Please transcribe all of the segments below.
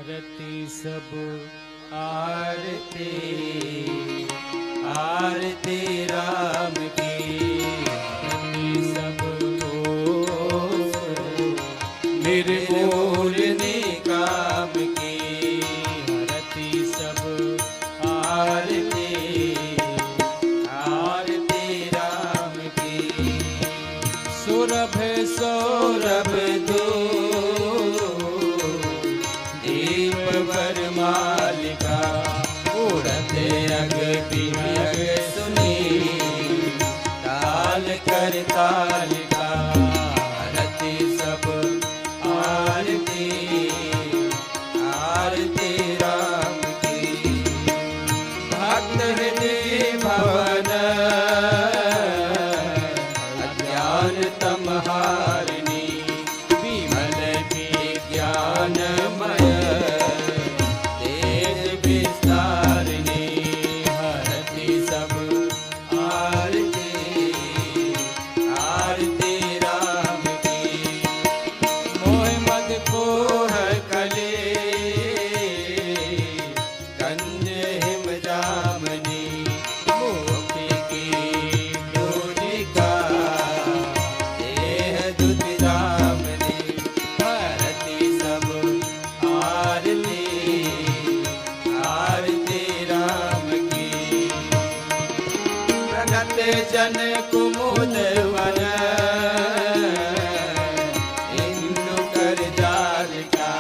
रति सब आरती आरती राम की रति सब निर्मूल निकाम की रति सब आरती आरती राम की सुरभ सौरभ दो दीप पर मालिका उड़ते अग पियग सुनी ताल कर तालिका रति सब आरती आरती राम की भक्त हृदय भवन अज्ञान तमहारिणी विमल विज्ञानमय तेज विस्तारिणी हरति सब आरती आरती राम की मोह मद कोह कले कंज हिम जामनी मोपी की डोलिका देह दुत जामनी भरती सब आरती आरती राम की प्रगट जन कुमुद वन इंदु कर जाल का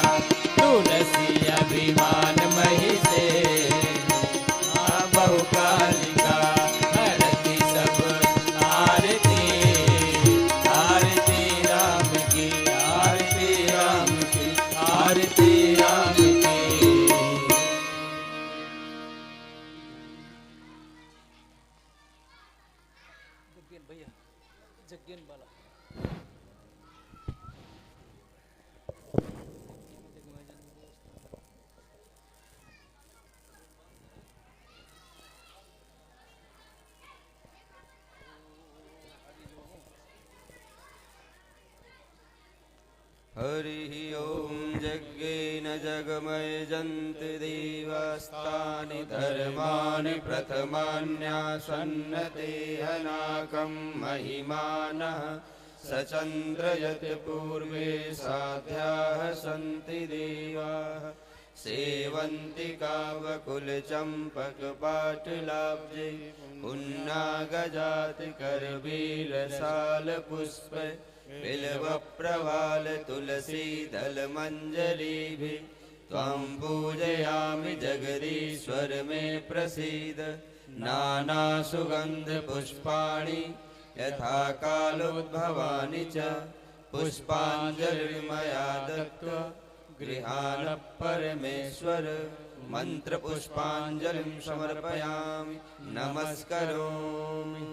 तुलसी अभिमान मही से बहुकालिका हरति सब आरती आरती राम की आरती राम की आरती राम की जग्गन भैया जग्गन बाला हरि ओम यज्ञेन जगमय जन्ति देवास्तानि धर्माणि प्रथमान्यासन्नते हनाकं महिमानः सचन्द्रयत् पूर्वे साध्याः सन्ति देवाः सेवन्ति कावकुलचम्पकपाटलाब्जे पुन्नागजाति करवीरसालपुष्प बिल्व प्रवाल तुलसी दल मंजरीभिः त्वां पूजयामि जगदीश्वर मे प्रसीद नाना सुगंध पुष्पाणि यथा कालोद्भवानि च पुष्पाञ्जलिर्मया दत्त्वा गृहाण परमेश्वर मंत्र पुष्पाञ्जलिं समर्पयामि नमस्करोमि।